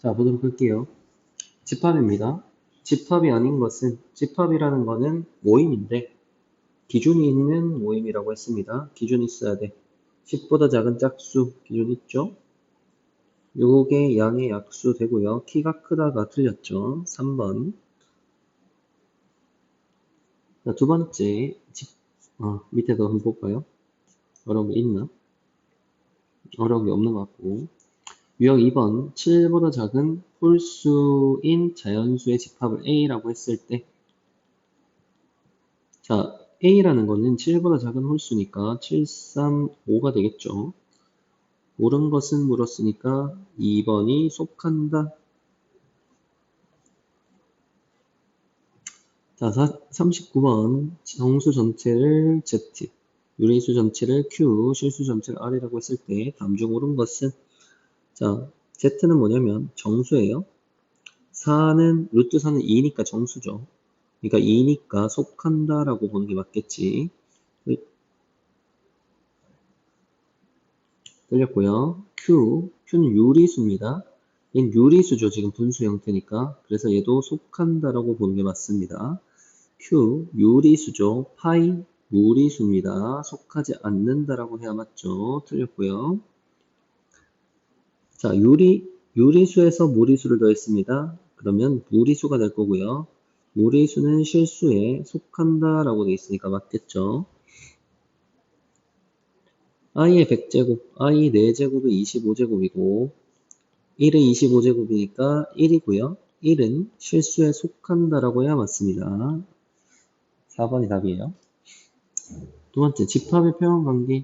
자, 보도록 할게요. 집합입니다. 집합이 아닌 것은, 집합이라는 거는 모임인데, 기준이 있는 모임이라고 했습니다. 기준이 있어야 돼. 10보다 작은 짝수, 기준 있죠? 요게 양의 약수 되고요. 키가 크다가 틀렸죠? 3번. 자, 두 번째, 밑에도 한번 볼까요? 어려운 게 있나? 어려운 게 없는 것 같고. 유형 2번, 7보다 작은 홀수인 자연수의 집합을 A라고 했을 때, 자, A라는 거는 7보다 작은 홀수니까 7, 3, 5가 되겠죠. 옳은 것은 물었으니까 2번이 속한다. 자, 39번 정수 전체를 Z, 유리수 전체를 Q, 실수 전체를 R이라고 했을 때 다음 중 옳은 것은, 자, Z는 뭐냐면 정수예요. 4는 루트 4는 2니까 정수죠. 그러니까 2니까 속한다라고 보는 게 맞겠지. 틀렸고요. Q는 유리수입니다. 얘는 유리수죠. 지금 분수 형태니까. 그래서 얘도 속한다라고 보는 게 맞습니다. Q, 유리수죠. 파이, 무리수입니다. 속하지 않는다라고 해야 맞죠. 틀렸고요. 자, 유리수에서 무리수를 더했습니다. 그러면 무리수가 될 거고요. 무리수는 실수에 속한다라고 되어 있으니까 맞겠죠. i의 100제곱, i 4제곱이 25제곱이고 1은 25제곱이니까 1이고요. 1은 실수에 속한다라고 해야 맞습니다. 4번이 답이에요. 두 번째, 집합의 표현 관계.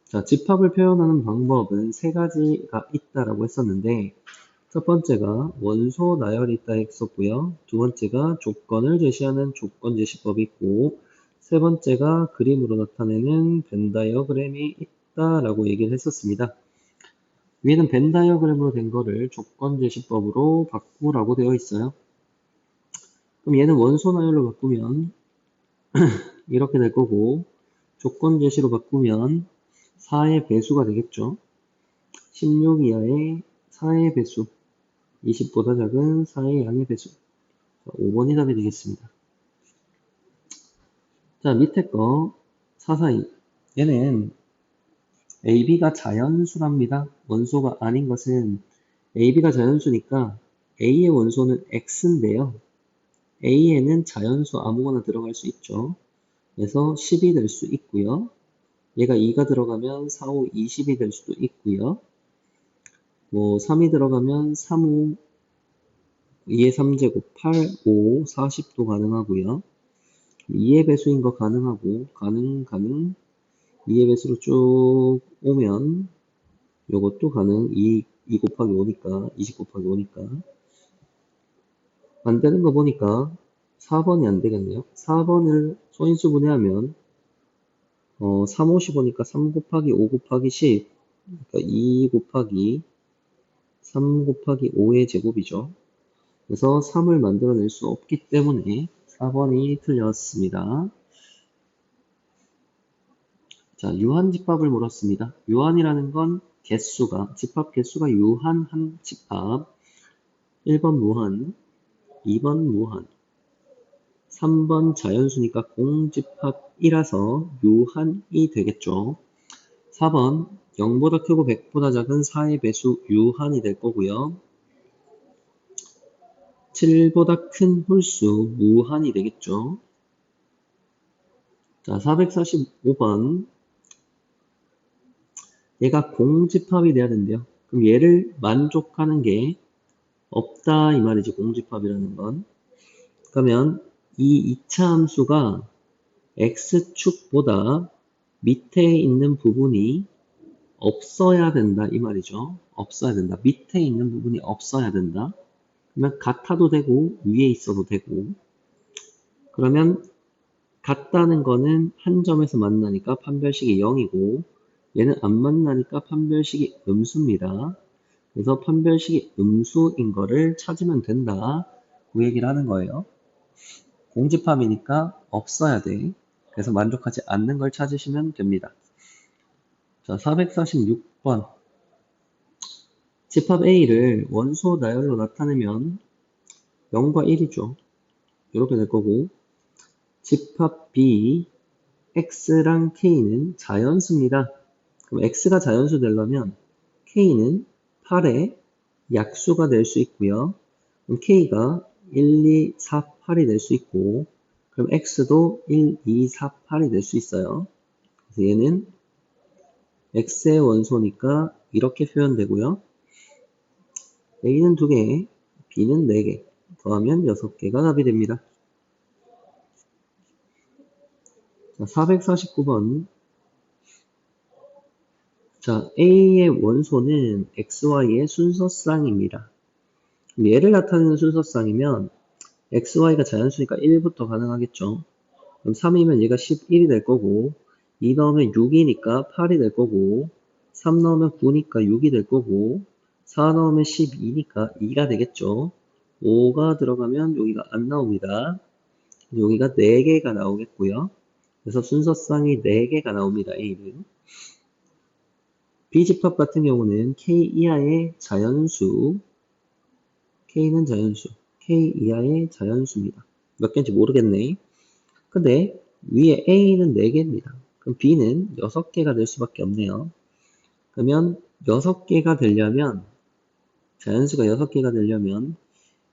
자, 집합을 표현하는 방법은 세 가지가 있다라고 했었는데, 첫 번째가 원소 나열이 있다 했었고요. 두 번째가 조건을 제시하는 조건 제시법이 있고, 세 번째가 그림으로 나타내는 벤 다이어그램이 있다라고 얘기를 했었습니다. 위에는 벤 다이어그램으로 된 거를 조건 제시법으로 바꾸라고 되어 있어요. 그럼 얘는 원소 나열로 바꾸면 이렇게 될 거고, 조건 제시로 바꾸면 4의 배수가 되겠죠. 16 이하의 4의 배수, 20보다 작은 4의 양의 배수. 5번이 답이 되겠습니다. 자, 밑에 거 442. 얘는 AB가 자연수랍니다. 원소가 아닌 것은 AB가 자연수니까 A의 원소는 X인데요. A에는 자연수 아무거나 들어갈 수 있죠. 그래서 10이 될 수 있고요. 얘가 2가 들어가면 4, 5, 20이 될 수도 있고요. 3이 들어가면 3, 5, 2의 3제곱, 8, 5, 40도 가능하고요. 2의 배수인 거 가능하고, 가능, 2의 배수로 쭉 오면, 요것도 가능, 2 곱하기 5니까, 20 곱하기 5니까. 안 되는 거 보니까 4번이 안 되겠네요. 4번을 소인수 분해하면, 3, 5, 15니까 3 곱하기 5 곱하기 10, 그러니까 2 곱하기 3 곱하기 5의 제곱이죠. 그래서 3을 만들어낼 수 없기 때문에 4번이 틀렸습니다. 자, 유한집합을 물었습니다. 유한이라는 건 개수가, 집합 개수가 유한한 집합. 1번 무한, 2번 무한, 3번 자연수니까 공집합이라서 유한이 되겠죠. 4번 0보다 크고 100보다 작은 4의 배수 유한이 될 거고요. 7보다 큰 홀수 무한이 되겠죠. 자, 445번. 얘가 공집합이 돼야 된대요. 그럼 얘를 만족하는 게 없다 이 말이지, 공집합이라는 건. 그러면 이 2차 함수가 x축보다 밑에 있는 부분이 없어야 된다 이 말이죠. 없어야 된다. 밑에 있는 부분이 없어야 된다. 그러면 같아도 되고 위에 있어도 되고, 그러면 같다는 거는 한 점에서 만나니까 판별식이 0이고 얘는 안 만나니까 판별식이 음수입니다. 그래서 판별식이 음수인 거를 찾으면 된다, 그 얘기를 하는 거예요. 공집합이니까 없어야 돼. 그래서 만족하지 않는 걸 찾으시면 됩니다. 자, 446번. 집합 A를 원소 나열로 나타내면 0과 1이죠. 이렇게 될 거고, 집합 B, X랑 K는 자연수입니다. 그럼 X가 자연수 되려면 K는 8의 약수가 될 수 있고요. 그럼 K가 1, 2, 4, 8이 될 수 있고, 그럼 X도 1, 2, 4, 8이 될 수 있어요. 그래서 얘는 X의 원소니까 이렇게 표현되고요. A는 2개, B는 4개, 더하면 6개가 답이 됩니다. 자, 449번. 자, A의 원소는 XY의 순서쌍입니다. 얘를 나타내는 순서쌍이면 XY가 자연수니까 1부터 가능하겠죠. 그럼 3이면 얘가 11이 될 거고, 2 넣으면 6이니까 8이 될 거고, 3 넣으면 9니까 6이 될 거고, 4 넣으면 12니까 2가 되겠죠. 5가 들어가면 여기가 안 나옵니다. 여기가 4개가 나오겠고요. 그래서 순서쌍이 4개가 나옵니다. A는. B집합 같은 경우는 K 이하의 자연수, K는 자연수, K 이하의 자연수입니다. 몇 개인지 모르겠네. 근데 위에 A는 4개입니다. 그럼 B는 6개가 될 수밖에 없네요. 그러면 6개가 되려면, 자연수가 6개가 되려면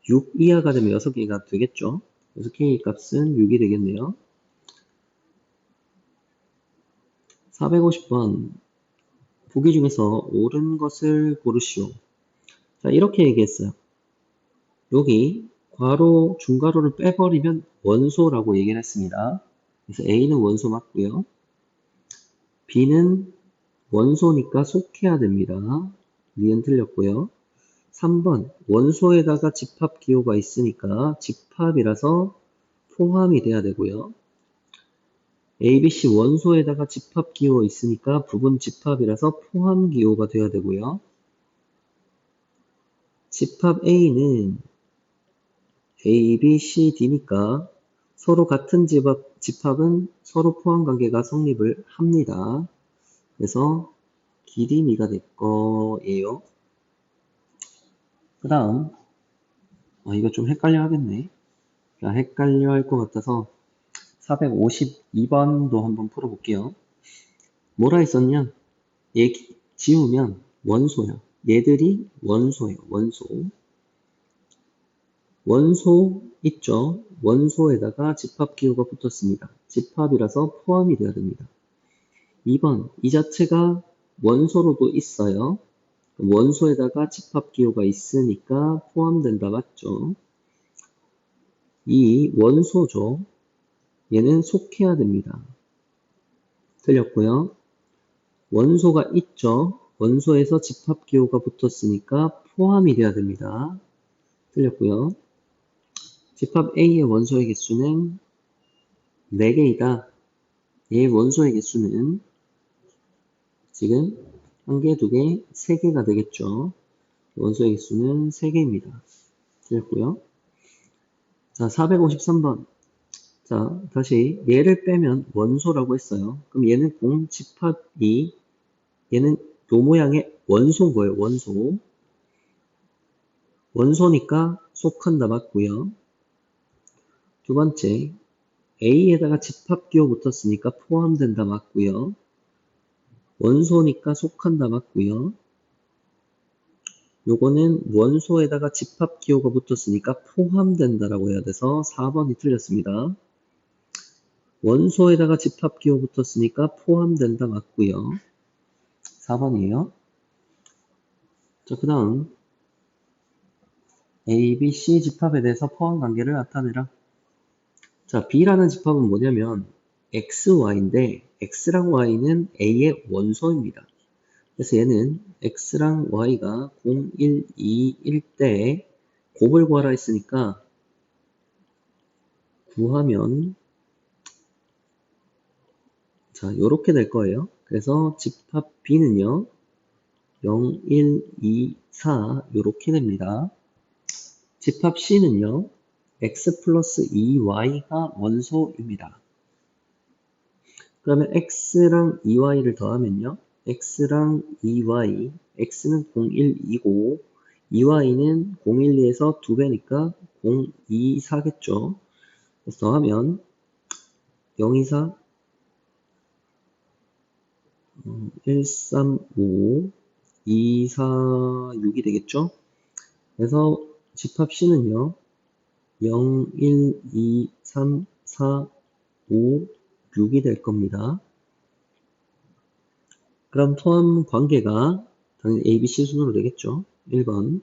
6 이하가 되면 6개가 되겠죠. 그래서 K 값은 6이 되겠네요. 450번. 보기 중에서 옳은 것을 고르시오. 자, 이렇게 얘기했어요. 여기 괄호, 중괄호를 빼버리면 원소라고 얘기를 했습니다. 그래서 A는 원소 맞고요. B는 원소니까 속해야 됩니다. 니은 틀렸고요. 3번 원소에다가 집합 기호가 있으니까 집합이라서 포함이 돼야 되고요. A, B, C 원소에다가 집합 기호 있으니까 부분 집합이라서 포함 기호가 돼야 되고요. 집합 A는 A, B, C, D니까 서로 같은 집합은 서로 포함 관계가 성립을 합니다. 그래서 기림이가 될 거예요. 그 다음, 이거 좀 헷갈려 하겠네. 헷갈려 할 것 같아서 452번도 한번 풀어볼게요. 뭐라 했었냐? 얘 지우면 원소야. 얘들이 원소예요. 원소. 원소 있죠? 원소에다가 집합 기호가 붙었습니다. 집합이라서 포함이 되어야 됩니다. 2번, 이 자체가 원소로도 있어요. 원소에다가 집합 기호가 있으니까 포함된다 맞죠? 이 원소죠. 얘는 속해야 됩니다. 틀렸고요. 원소가 있죠. 원소에서 집합 기호가 붙었으니까 포함이 돼야 됩니다. 틀렸고요. 집합 A의 원소의 개수는 4개이다. 얘의 원소의 개수는 지금 1개, 2개, 3개가 되겠죠. 원소의 개수는 3개입니다. 틀렸고요. 자, 453번. 자, 다시 얘를 빼면 원소라고 했어요. 그럼 얘는 공집합이 얘는 요 모양의 원소인 거예요. 원소. 원소니까 속한다 맞고요. 두 번째, A에다가 집합 기호 붙었으니까 포함된다 맞고요. 원소니까 속한다 맞고요. 요거는 원소에다가 집합 기호가 붙었으니까 포함된다라고 해야 돼서 4번이 틀렸습니다. 원소에다가 집합 기호 붙었으니까 포함된다 맞고요. 4번이에요. 자, 그 다음 A, B, C 집합에 대해서 포함 관계를 나타내라. 자, B라는 집합은 뭐냐면 X, Y인데 X랑 Y는 A의 원소입니다. 그래서 얘는 X랑 Y가 0, 1, 2, 1 때 곱을 구하라 했으니까 구하면 자, 요렇게 될 거예요. 그래서 집합 B는요. 0, 1, 2, 4 요렇게 됩니다. 집합 C는요. X 플러스 2Y가 원소입니다. 그러면 X랑 2Y를 더하면요. X랑 2Y, x는 0, 1, 2고 2와 2는 0, 1, 2에서 2배니까 0, 2, 4겠죠. 그래서 하면 0, 2, 4, 1, 3, 5, 2, 4, 6이 되겠죠. 그래서 집합 C는요. 0, 1, 2, 3, 4, 5, 6이 될 겁니다. 그럼 포함 관계가 당연히 A, B, C 순으로 되겠죠. 1번.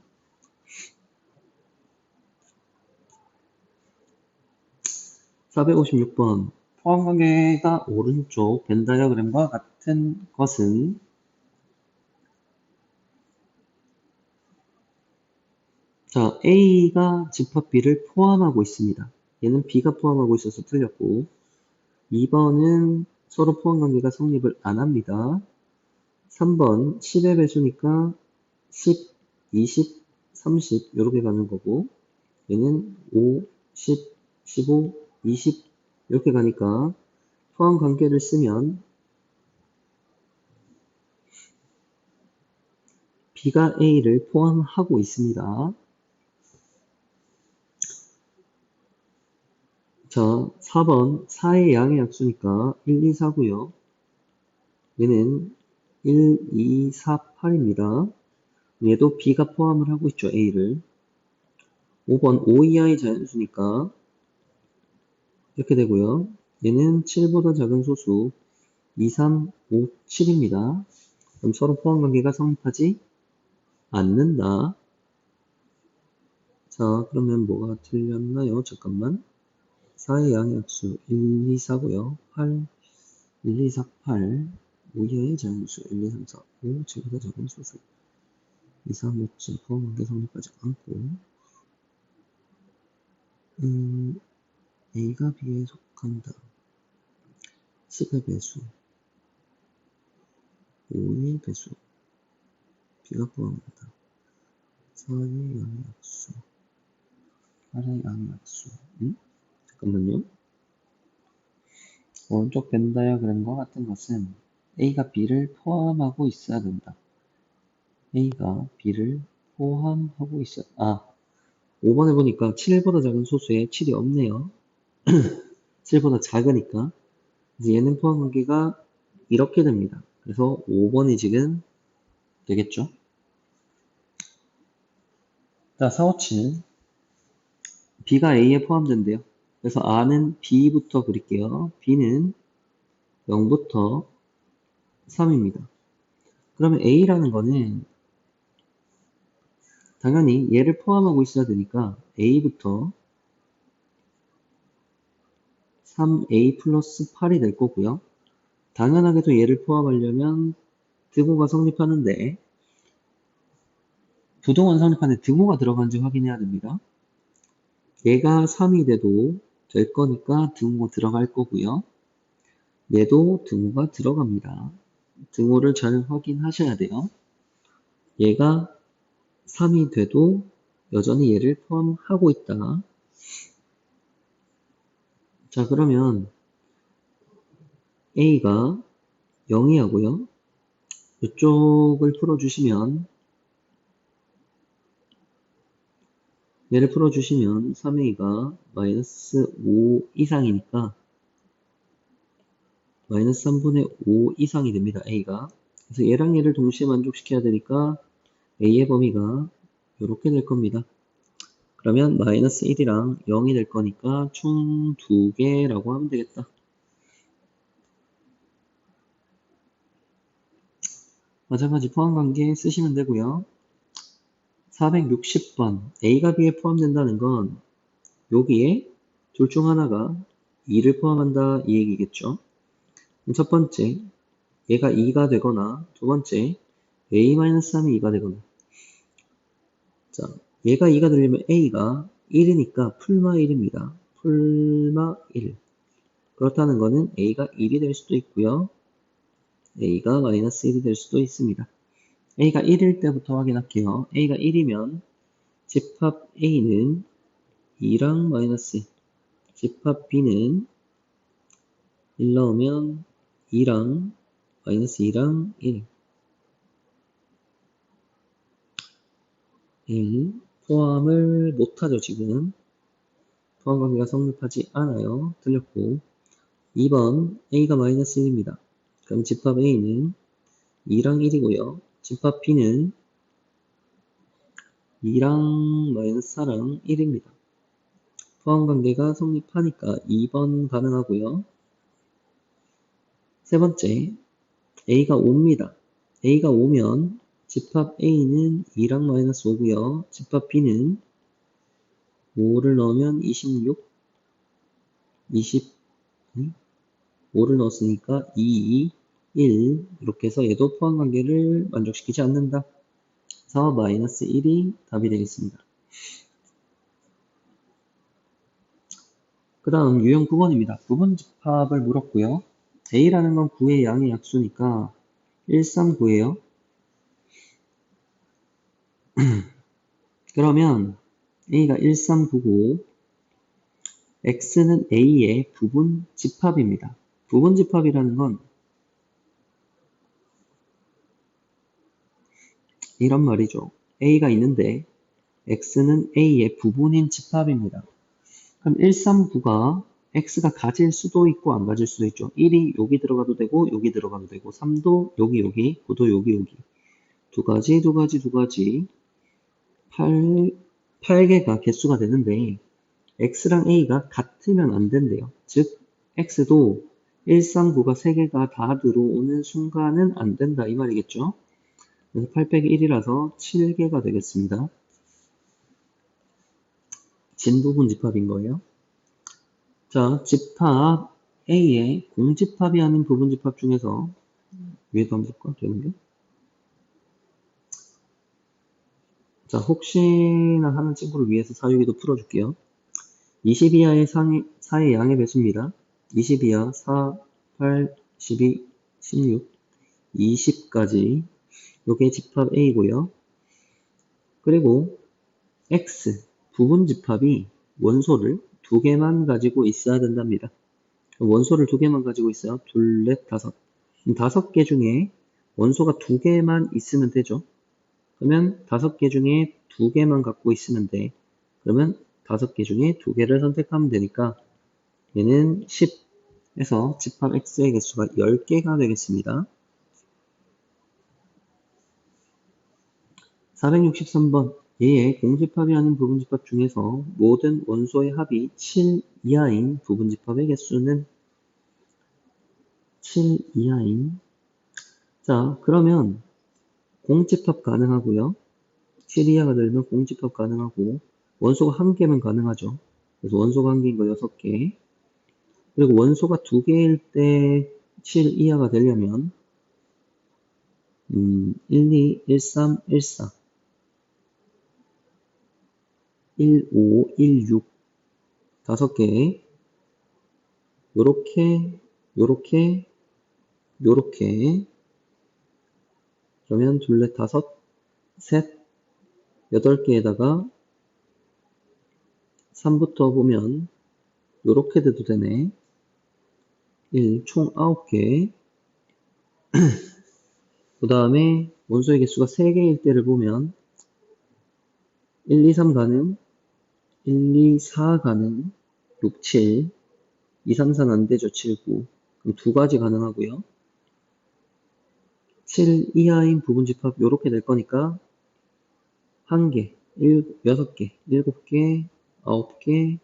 456번. 포함 관계가 오른쪽 벤 다이어그램과 같은 것은 자, A가 집합 B를 포함하고 있습니다. 얘는 B가 포함하고 있어서 틀렸고 2번은 서로 포함 관계가 성립을 안 합니다. 3번 10의 배수니까 10, 20, 30 이렇게 가는 거고 얘는 5, 10, 15, 20 이렇게 가니까 포함 관계를 쓰면 B가 A를 포함하고 있습니다. 자, 4번 4의 양의 약수니까 1, 2, 4고요. 얘는 1, 2, 4, 8입니다. 얘도 B가 포함을 하고 있죠. A를. 5번 5 이하의 자연수니까 이렇게 되고요. 얘는 7보다 작은 소수 2, 3, 5, 7입니다. 그럼 서로 포함 관계가 성립하지 않는다. 자, 그러면 뭐가 틀렸나요? 잠깐만. 4의 양의 약수 1, 2, 4고요. 8, 1, 2, 4, 8 5 이하의 자연수 1, 2, 3, 4, 5 7보다 작은 소수 2, 3, 5, 7 포함 관계 성립하지 않고 A가 B에 속한다. 10의 배수 5의 배수 B가 포함한다. 4의 양의 약수 8의 양의 약수 잠깐만요. 오른쪽 벤 다이어그램과 같은 것은 A가 B를 포함하고 있어야 된다. A가 B를 포함하고 있어야 5번에 보니까 7보다 작은 소수에 7이 없네요. 7보다 작으니까 이제 얘는 포함 관계가 이렇게 됩니다. 그래서 5번이 지금 되겠죠. 자, 4, 5, 7 B가 A에 포함된대요. 그래서 R는 B부터 그릴게요. B는 0부터 3입니다. 그러면 A라는 거는 당연히 얘를 포함하고 있어야 되니까 A부터 3A 플러스 8이 될 거고요. 당연하게도 얘를 포함하려면 등호가 성립하는데 부동원 성립하는데 등호가 들어간지 확인해야 됩니다. 얘가 3이 돼도 될 거니까 등호 들어갈 거고요. 얘도 등호가 들어갑니다. 등호를 잘 확인하셔야 돼요. 얘가 3이 돼도 여전히 얘를 포함하고 있다. 자, 그러면 A가 0이 하고요. 이쪽을 풀어주시면 얘를 풀어주시면 3A가 마이너스 5 이상이니까 마이너스 3분의 5 이상이 됩니다. A가. 그래서 얘랑 얘를 동시에 만족시켜야 되니까 A의 범위가 이렇게 될 겁니다. 그러면 마이너스 1이랑 0이 될 거니까 총 2개라고 하면 되겠다. 마찬가지 포함관계 쓰시면 되고요. 460번 A가 B에 포함된다는 건 여기에 둘 중 하나가 2를 포함한다 이 얘기겠죠. 첫 번째 얘가 2가 되거나 두 번째 A-3이 2가 되거나 자 얘가 2가 되려면 A가 1이니까 풀마 1입니다. 풀마 1 그렇다는 거는 A가 1이 될 수도 있고요. A가 마이너스 1이 될 수도 있습니다. A가 1일 때부터 확인할게요. A가 1이면 집합 A는 2랑 마이너스 1 집합 B는 1 넣으면 2랑 마이너스 2랑 1 1 포함을 못하죠. 지금 포함관계가 성립하지 않아요. 틀렸고 2번 A가 마이너스 1입니다. 그럼 집합 A는 2랑 1이고요. 집합 B는 2랑 마이너스 4랑 1입니다. 포함관계가 성립하니까 2번 가능하고요. 세 번째, A가 5입니다. A가 5면 집합 A는 2랑 마이너스 5고요. 집합 B는 5를 넣으면 26, 20, 5를 넣었으니까 2, 1 이렇게 해서 얘도 포함관계를 만족시키지 않는다. 그래서 마이너스 1이 답이 되겠습니다. 그 다음 유형 9번입니다. 부분집합을 물었고요. A라는 건 9의 양의 약수니까 139예요. 그러면 A가 1399고 X는 A의 부분집합입니다. 부분집합이라는 건 이런 말이죠. A가 있는데 X는 A의 부분인 집합입니다. 그럼 139가 X가 가질 수도 있고 안 가질 수도 있죠. 1이 여기 들어가도 되고 여기 들어가도 되고 3도 여기 9도 여기 두 가지 8개가 개수가 되는데 X랑 A가 같으면 안 된대요. 즉 X도 139가 3개가 다 들어오는 순간은 안 된다 이 말이겠죠. 그래서 8 빼기 1이라서 7개가 되겠습니다. 진부분 집합인 거예요. 자, 집합 A의 공집합이 아닌 부분집합 중에서 위에도 한번 볼까? 되는 게? 자, 혹시나 하는 친구를 위해서 사유기도 풀어줄게요. 20 이하의 4의 양의 배수입니다. 20 이하 4, 8, 12, 16, 20까지 요게 집합 A고요. 그리고 X 부분집합이 원소를 2개만 가지고 있어야 된답니다. 원소를 2개만 가지고 있어요. 둘, 넷, 다섯. 5개 중에 원소가 2개만 있으면 되죠. 그러면 5개 중에 2개만 갖고 있으면 돼. 그러면 5개 중에 2개를 선택하면 되니까 얘는 10에서 집합 X의 개수가 10개가 되겠습니다. 463번 얘의 공집합이 아닌 부분집합 중에서 모든 원소의 합이 7 이하인 부분집합의 개수는 7 이하인 자 그러면 공집합 가능하고요. 7 이하가 되면 공집합 가능하고 원소가 1개면 가능하죠. 그래서 원소가 1개인 거 6개 그리고 원소가 2개일 때 7 이하가 되려면 1, 2, 1, 3, 1, 4 1, 5, 1, 6 5개 요렇게 요렇게 그러면 둘, 넷, 다섯, 셋 8개에다가 3부터 보면 요렇게 돼도 되네. 1, 총 9개 그 다음에 원소의 개수가 3개일 때를 보면 1, 2, 3 가능 1, 2, 4 가능 6, 7 2, 3, 4는 안되죠. 7, 9 그럼 2가지 가능하고요. 7 이하인 부분집합 요렇게 될 거니까 1개, 6개, 7개, 9개,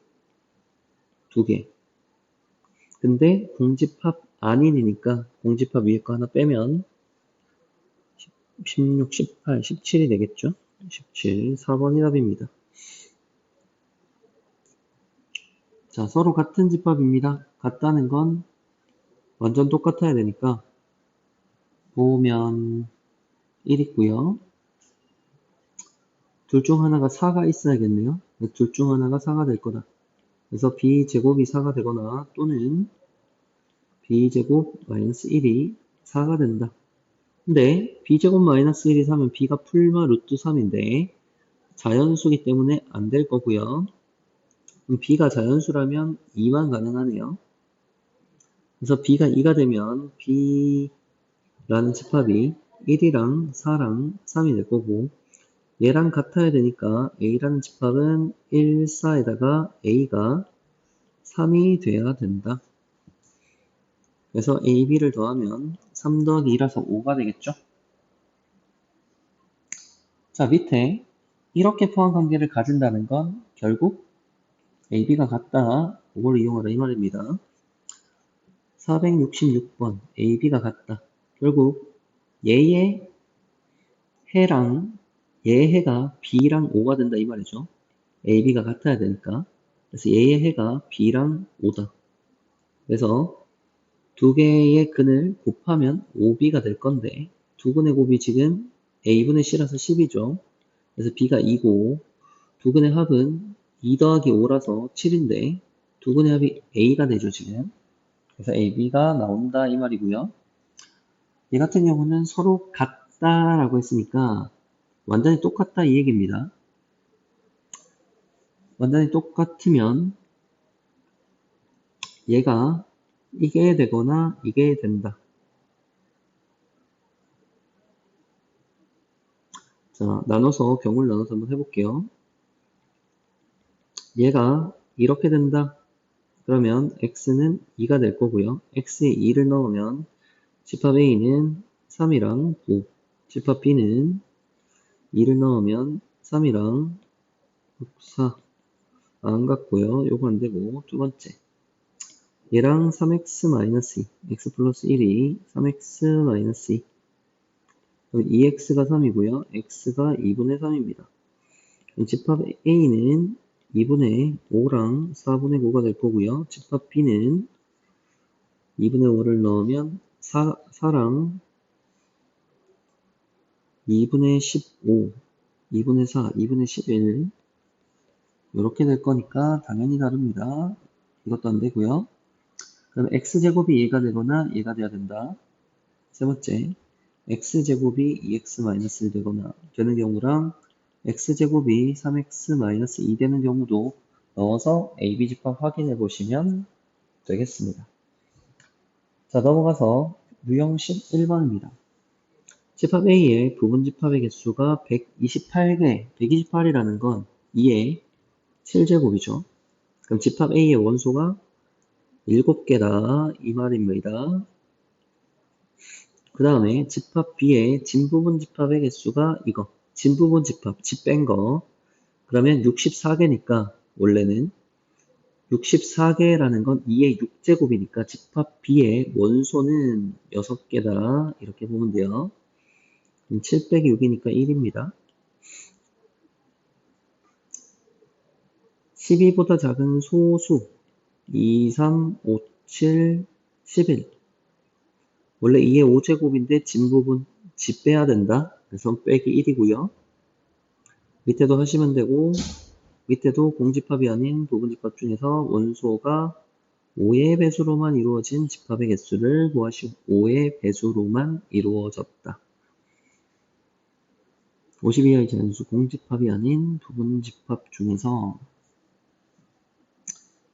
2개 근데 공집합 아닌이니까 공집합 위에 거 하나 빼면 16, 18, 17이 되겠죠? 17, 4번이 답입니다. 자, 서로 같은 집합입니다. 같다는 건 완전 똑같아야 되니까 보면 1 있고요. 둘 중 하나가 4가 있어야겠네요. 둘 중 하나가 4가 될 거다. 그래서 b제곱이 4가 되거나 또는 b제곱 마이너스 1이 4가 된다. 근데 b제곱 마이너스 1이 4면 b가 풀마 루트 3인데 자연수기 때문에 안 될 거고요. b가 자연수라면 2만 가능하네요. 그래서 b가 2가 되면 b라는 집합이 1이랑 4랑 3이 될 거고 얘랑 같아야 되니까 A라는 집합은 1, 4에다가 A가 3이 돼야 된다. 그래서 A, B를 더하면 3 더하기 2라서 5가 되겠죠? 자, 밑에 이렇게 포함 관계를 가진다는 건 결국 A, B가 같다. 이걸 이용하라 이 말입니다. 466번 A, B가 같다. 결국 얘의 해랑 얘의 해가 B랑 5가 된다 이 말이죠. A, B가 같아야 되니까. 그래서 얘의 해가 B랑 5다. 그래서 두 개의 근을 곱하면 5B가 될 건데 두 근의 곱이 지금 A분의 C라서 10이죠. 그래서 B가 2고 두 근의 합은 2 더하기 5라서 7인데 두 근의 합이 A가 되죠 지금. 그래서 A, B가 나온다 이 말이고요. 얘 같은 경우는 서로 같다라고 했으니까 완전히 똑같다 이 얘기입니다. 완전히 똑같으면 얘가 이게 되거나 이게 된다. 자, 경우를 나눠서 한번 해볼게요. 얘가 이렇게 된다. 그러면 x는 2가 될 거고요. x에 2를 넣으면 집합 a는 3이랑 9, 집합 b는 2를 넣으면 3이랑 6, 4. 안 같고요. 요거 안 되고 두 번째 얘랑 3x-2, x 플러스 1이 3x-2 그럼 2x가 3이고요. x가 2분의 3입니다. 집합 a는 2분의 5랑 4분의 9가 될 거고요. 집합 b는 2분의 5를 넣으면 4랑 2분의 15, 2분의 4, 2분의 11 이렇게 될 거니까 당연히 다릅니다. 이것도 안 되고요. 그럼 x제곱이 얘가 되거나 얘가 돼야 된다. 세 번째, x제곱이 2x-1 되거나 되는 경우랑 x제곱이 3x-2 되는 경우도 넣어서 AB집합 확인해 보시면 되겠습니다. 자, 넘어가서 유형식 1번입니다. 집합 A의 부분집합의 개수가 128개, 128이라는 건 2의 7제곱이죠. 그럼 집합 A의 원소가 7개다 이 말입니다. 그 다음에 집합 B의 진부분 집합의 개수가 이거 진부분 집합, 집 뺀 거 그러면 64개니까 원래는 64개라는 건 2의 6제곱이니까 집합 B의 원소는 6개다 이렇게 보면 돼요. 7 빼기 6이니까 1입니다. 12보다 작은 소수 2, 3, 5, 7, 11 원래 2의 5제곱인데 진부분 집 빼야 된다. 그래서 빼기 1이고요. 밑에도 하시면 되고 밑에도 공집합이 아닌 부분집합 중에서 원소가 5의 배수로만 이루어진 집합의 개수를 구하시오. 5의 배수로만 이루어졌다. 50 이하의 자연수 공집합이 아닌 부분집합 중에서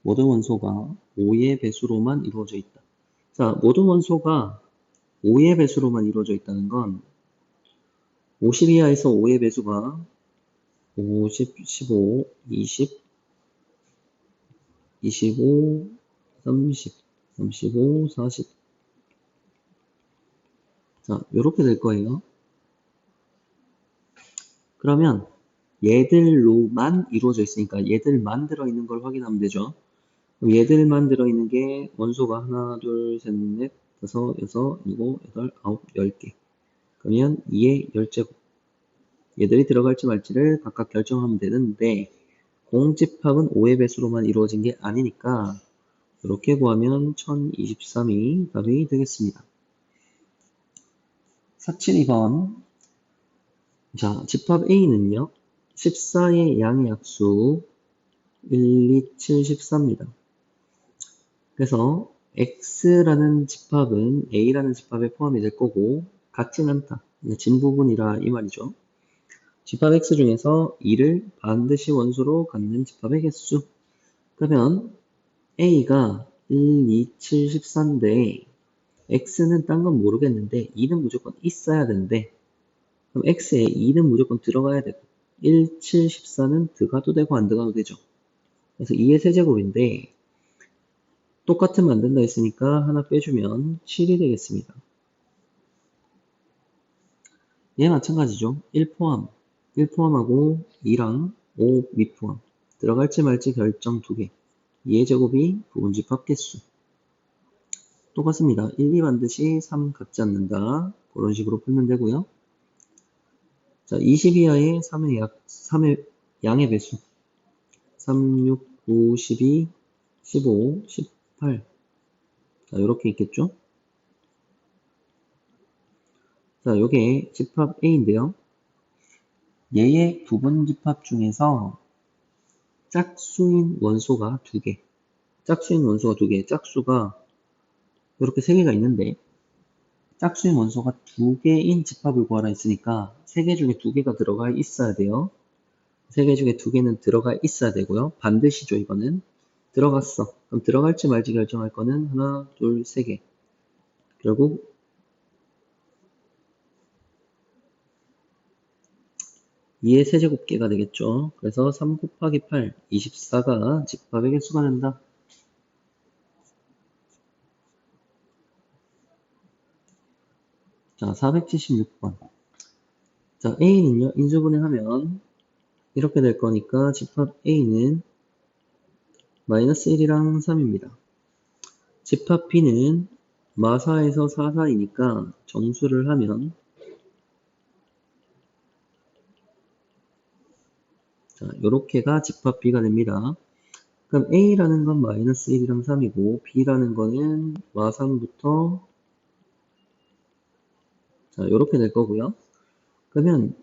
모든 원소가 5의 배수로만 이루어져 있다. 자, 모든 원소가 5의 배수로만 이루어져 있다는 건 50 이하에서 5의 배수가 50, 15, 20, 25, 30, 35, 40. 자, 요렇게 될 거예요. 그러면 얘들로만 이루어져 있으니까 얘들만 들어있는 걸 확인하면 되죠. 그럼 얘들만 들어있는 게 원소가 하나, 둘, 셋, 넷, 다섯, 여섯, 일곱, 여덟, 아홉, 10개. 그러면 2의 10제곱. 얘들이 들어갈지 말지를 각각 결정하면 되는데 공집합은 5의 배수로만 이루어진 게 아니니까 이렇게 구하면 1023이 답이 되겠습니다. 472번 자, 집합 A는요. 14의 양의 약수 1, 2, 7, 14입니다. 그래서 X라는 집합은 A라는 집합에 포함이 될 거고 같진 않다. 진부분이라 이 말이죠. 집합 X 중에서 2를 반드시 원소로 갖는 집합의 개수. 그러면 A가 1, 2, 7, 14인데 X는 딴 건 모르겠는데 2는 무조건 있어야 되는데 그럼 X에 2는 무조건 들어가야 되고 1, 7, 14는 들어가도 되고 안 들어가도 되죠. 그래서 2의 세제곱인데 똑같은 만든다 했으니까 하나 빼주면 7이 되겠습니다. 얘 마찬가지죠. 1 포함, 1 포함하고 2랑 5 미포함. 들어갈지 말지 결정 2개. 2의 제곱이 부분집합 개수. 똑같습니다. 1, 2 반드시 3 갖지 않는다. 그런 식으로 풀면 되고요. 자, 20 이하의 3의 양의 배수. 3, 6, 9, 12, 15, 18. 자, 요렇게 있겠죠? 자, 요게 집합 A인데요. 얘의 부분집합 중에서 짝수인 원소가 2개. 짝수인 원소가 2개. 짝수가 이렇게 3개가 있는데 짝수인 원소가 2개인 집합을 구하라 했으니까 3개 중에 2개가 들어가 있어야 돼요. 3개 중에 2개는 들어가 있어야 되고요. 반드시죠, 이거는. 들어갔어. 그럼 들어갈지 말지 결정할 거는 하나, 둘, 3개. 결국 2의 세제곱계가 되겠죠. 그래서 3 곱하기 8, 24가 집합의 개수가 된다. 자, 476번. 자, A는요, 인수분해하면 이렇게 될 거니까 집합 A는 마이너스 1이랑 3입니다. 집합 B는 마4에서 4 사이니까 정수를 하면 자, 요렇게가 집합 B가 됩니다. 그럼 A라는 건 마이너스 1이랑 3이고 B라는 거는 마3부터 자, 요렇게 될 거고요. 그러면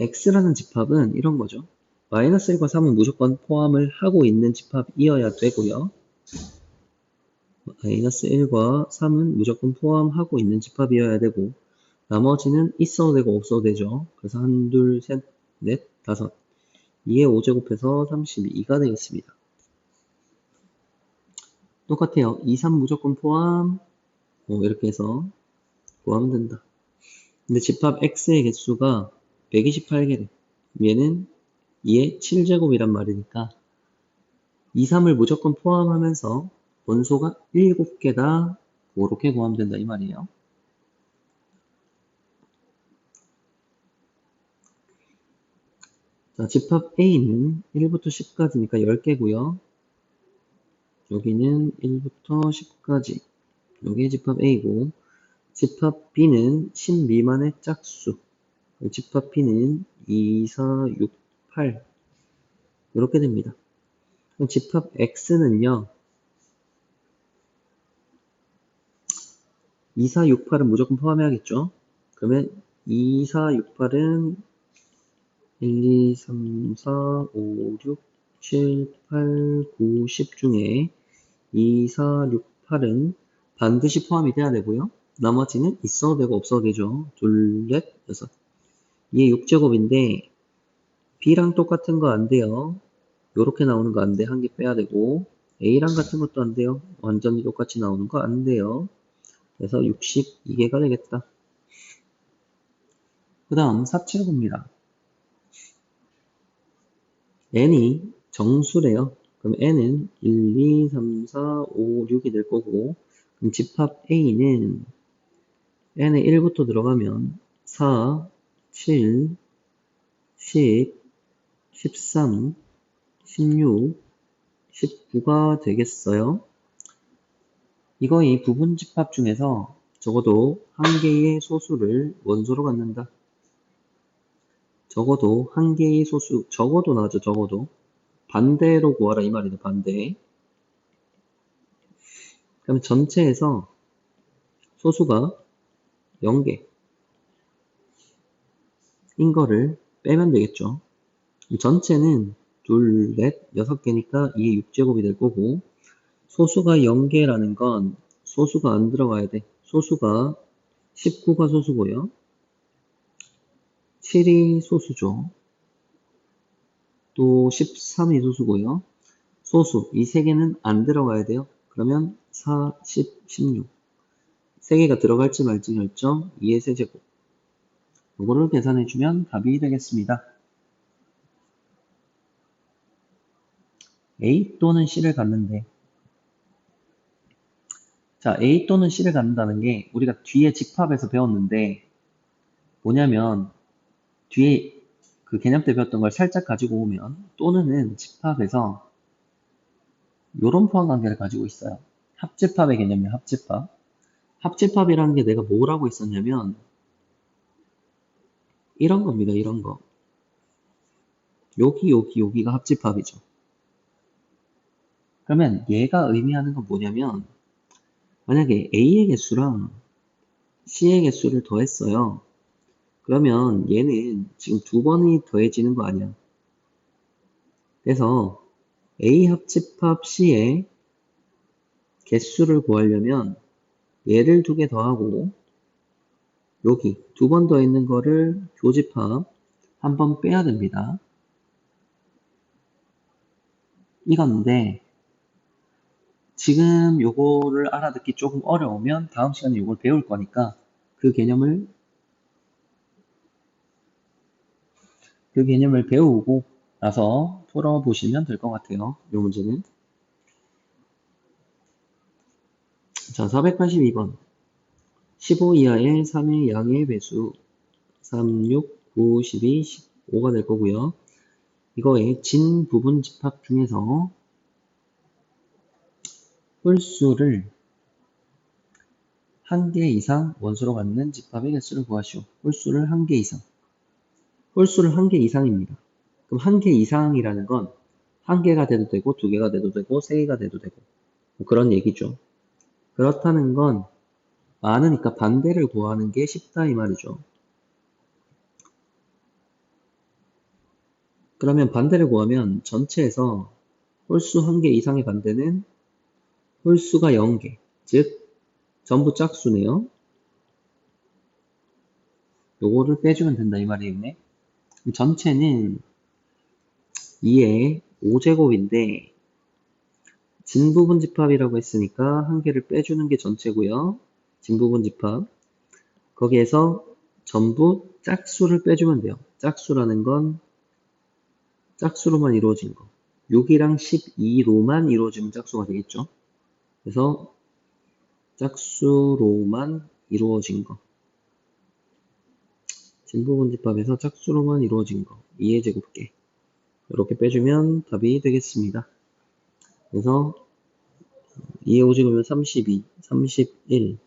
X라는 집합은 이런 거죠. 마이너스 1과 3은 무조건 포함을 하고 있는 집합이어야 되고요. 마이너스 1과 3은 무조건 포함하고 있는 집합이어야 되고 나머지는 있어도 되고 없어도 되죠. 그래서 1, 2, 3, 4, 5 2의 5제곱해서 32가 되겠습니다. 똑같아요. 2, 3 무조건 포함 이렇게 해서 구하면 된다. 근데 집합 X의 개수가 128개래. 얘는 2의 7제곱이란 말이니까 2, 3을 무조건 포함하면서 원소가 7개다. 그렇게 구하면 된다 이 말이에요. 자, 집합 A는 1부터 10까지니까 10개고요. 여기는 1부터 10까지. 여기 집합 A고 집합 B는 10 미만의 짝수. 집합 B는 2, 4, 6, 8 이렇게 됩니다. 그럼 집합 X는요. 2, 4, 6, 8은 무조건 포함해야겠죠. 그러면 2, 4, 6, 8은 1, 2, 3, 4, 5, 6, 7, 8, 9, 10 중에 2, 4, 6, 8은 반드시 포함이 돼야 되고요. 나머지는 있어도 되고 없어도 되죠. 둘, 넷, 여섯. 이게 6제곱인데 B랑 똑같은 거 안 돼요. 요렇게 나오는 거 안 돼. 한 개 빼야 되고 A랑 같은 것도 안 돼요. 완전히 똑같이 나오는 거 안 돼요. 그래서 62개가 되겠다. 그 다음 479입니다. n이 정수래요. 그럼 n은 1, 2, 3, 4, 5, 6이 될 거고 그럼 집합 A는 n에 1부터 들어가면 4, 7, 10, 13, 16, 19가 되겠어요. 이거의 부분 집합 중에서 적어도 한 개의 소수를 원소로 갖는다. 적어도 한 개의 소수, 적어도 나죠, 적어도. 반대로 구하라 이 말이다, 반대. 그럼 전체에서 소수가 0개인 거를 빼면 되겠죠. 전체는 둘, 넷, 6개니까 이게 6제곱이 될 거고 소수가 0개라는 건 소수가 안 들어가야 돼. 소수가 19가 소수고요. 7이 소수죠. 또 13이 소수고요. 소수, 이 세 개는 안 들어가야 돼요. 그러면 4, 10, 16. 세 개가 들어갈지 말지 결정 2의 세제곱. 이거를 계산해주면 답이 되겠습니다. A 또는 C를 갖는데, 자, A 또는 C를 갖는다는 게 우리가 뒤에 집합에서 배웠는데 뭐냐면 뒤에 그 개념 때 배웠던 걸 살짝 가지고 오면 또는은 집합에서 이런 포함 관계를 가지고 있어요. 합집합의 개념이에요. 합집합. 합집합이라는 게 내가 뭐라고 했었냐면 이런 겁니다. 이런 거. 여기가 합집합이죠. 그러면 얘가 의미하는 건 뭐냐면 만약에 A의 개수랑 C의 개수를 더했어요. 그러면 얘는 지금 두 번이 더해지는 거 아니야. 그래서 A 합집합 C의 개수를 구하려면 얘를 두 개 더하고 여기 두 번 더 있는 거를 교집합 한 번 빼야 됩니다. 이건데 지금 요거를 알아듣기 조금 어려우면 다음 시간에 요걸 배울 거니까 그 개념을 배우고 나서 풀어보시면 될 것 같아요. 이 문제는. 자, 482번. 15 이하의 3의 양의 배수 3, 6, 9, 12, 15가 될 거고요. 이거의 진 부분 집합 중에서 홀수를 한 개 이상 원소로 갖는 집합의 개수를 구하시오. 홀수를 한 개 이상. 홀수를 한 개 이상입니다. 그럼 한 개 이상이라는 건 한 개가 돼도 되고 두 개가 돼도 되고 세 개가 돼도 되고 뭐 그런 얘기죠. 그렇다는 건 많으니까 반대를 구하는 게 쉽다 이 말이죠. 그러면 반대를 구하면 전체에서 홀수 한 개 이상의 반대는 홀수가 0개, 즉 전부 짝수네요. 요거를 빼주면 된다 이 말이겠네. 전체는 2의 5제곱인데 진부분 집합이라고 했으니까 한 개를 빼주는 게 전체고요. 진부분 집합. 거기에서 전부 짝수를 빼주면 돼요. 짝수라는 건 짝수로만 이루어진 거. 6이랑 12로만 이루어지면 짝수가 되겠죠. 그래서 짝수로만 이루어진 거. 진부분 집합에서 짝수로만 이루어진 거. 2의 제곱계. 이렇게 빼주면 답이 되겠습니다. 그래서 2의 5제곱이면 32, 31,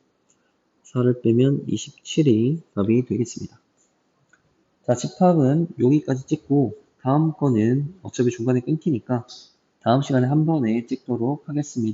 4를 빼면 27이 답이 되겠습니다. 자, 집합은 여기까지 찍고 다음 거는 어차피 중간에 끊기니까 다음 시간에 한 번에 찍도록 하겠습니다.